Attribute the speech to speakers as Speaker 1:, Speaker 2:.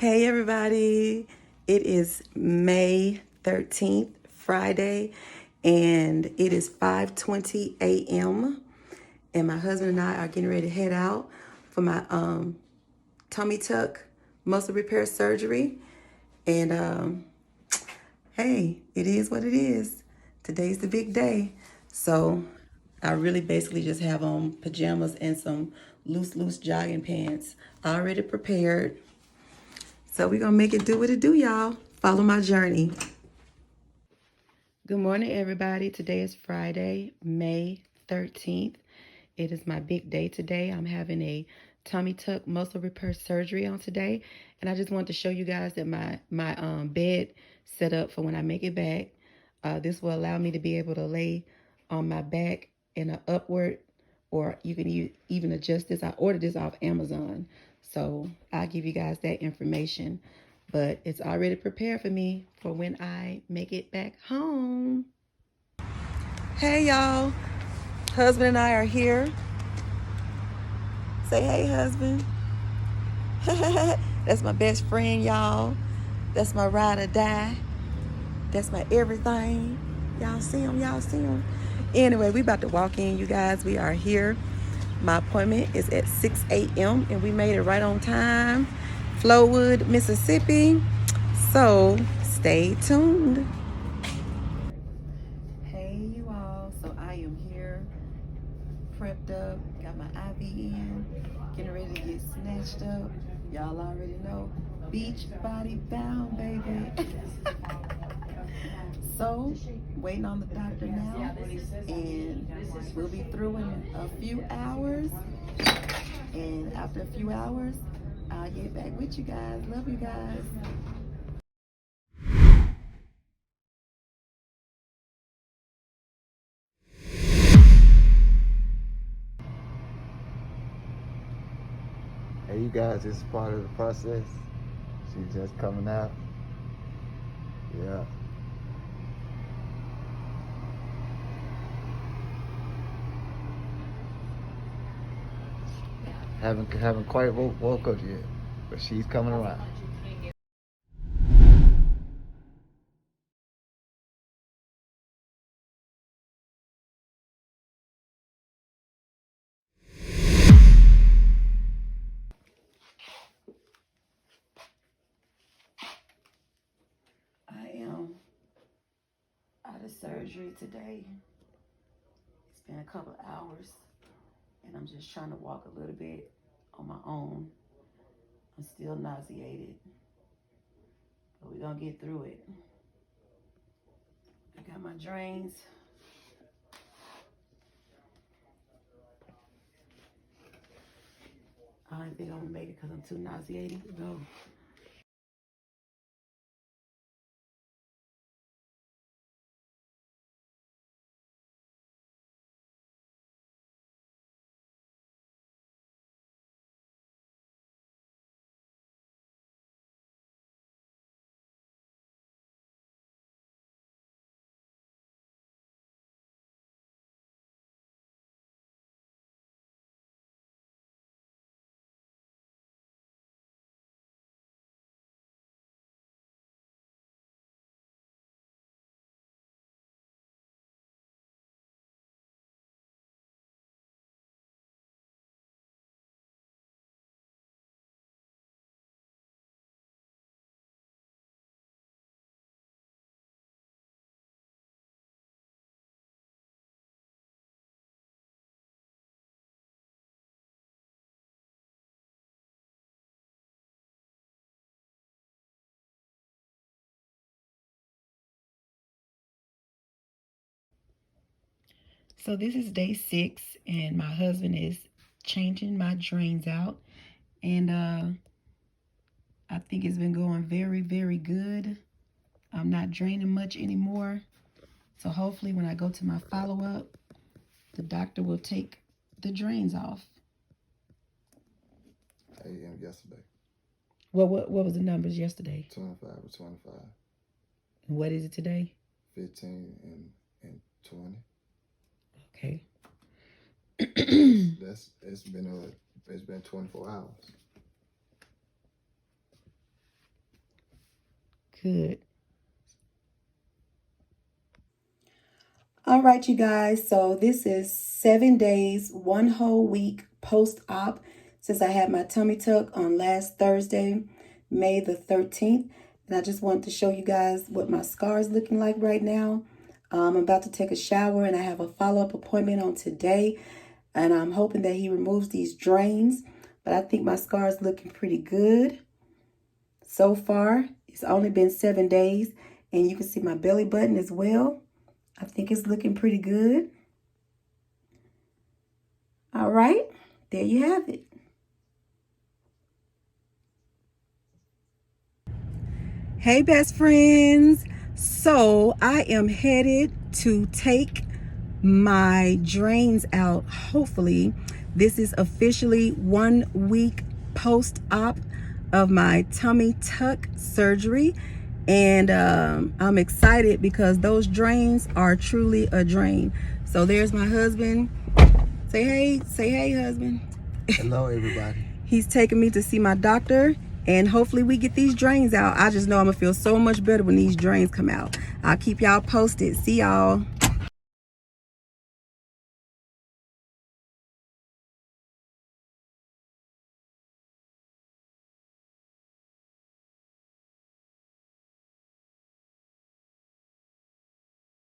Speaker 1: Hey everybody, it is May 13th, Friday, and it is 5:20 a.m. and my husband and I are getting ready to head out for my tummy tuck muscle repair surgery. And hey, it is what it is. Today's the big day. So I really basically just have on pajamas and some loose jogging pants already prepared. So we're gonna make it do what it do, y'all. Follow my journey. Good morning, everybody. Today is Friday, May 13th. It is my big day today. I'm having a tummy tuck muscle repair surgery on today. And I just wanted to show you guys that my bed set up for when I make it back. This will allow me to be able to lay on my back in an upward, or you can even adjust this. I ordered this off Amazon. So I'll give you guys that information. But it's already prepared for me for when I make it back home. Hey, y'all. Husband and I are here. Say hey, husband. That's my best friend, y'all. That's my ride or die. That's my everything. Y'all see him? Y'all see him? Anyway, we about to walk in, you guys. We are here. My appointment is at 6 a.m. and we made it right on time. Flowood, Mississippi. So stay tuned. Hey, you all. So I am here, prepped up, got my IV in, getting ready to get snatched up. Y'all already know, beach body bound, baby. So, waiting on the doctor now, and we'll be through in a few hours. And after a few hours, I'll get back with you guys. Love you guys.
Speaker 2: Hey, you guys, this is part of the process. She's just coming out. Yeah. Haven't quite woke up yet, but she's coming around.
Speaker 1: I am out of surgery today. It's been a couple of hours, and I'm just trying to walk a little bit on my own. I'm still nauseated, but we're gonna get through it. I got my drains. I don't think I'm gonna make it because I'm too nauseated to go. So this is day 6, and my husband is changing my drains out, and I think it's been going very good. I'm not draining much anymore. So hopefully when I go to my follow-up, the doctor will take the drains off.
Speaker 2: 8 a.m. yesterday.
Speaker 1: What was the numbers yesterday?
Speaker 2: 25 or 25.
Speaker 1: And what is it today?
Speaker 2: 15 and 20.
Speaker 1: Okay.
Speaker 2: It's been 24 hours.
Speaker 1: good. All right, you guys. So this is 7 days, 1 whole week post-op since I had my tummy tuck on last Thursday, May the 13th. And I just wanted to show you guys what my scar is looking like right now. I'm about to take a shower and I have a follow-up appointment on today. And I'm hoping that he removes these drains. But I think my scar is looking pretty good so far. It's only been 7 days. And you can see my belly button as well. I think it's looking pretty good. All right, there you have it. Hey, best friends. So I am headed to take my drains out. Hopefully, this is officially 1 week post-op of my tummy tuck surgery. And I'm excited because those drains are truly a drain. So there's my husband. Say hey, husband.
Speaker 2: Hello, everybody.
Speaker 1: He's taking me to see my doctor, and hopefully we get these drains out. I just know I'm gonna feel so much better when these drains come out. I'll keep y'all posted. See y'all.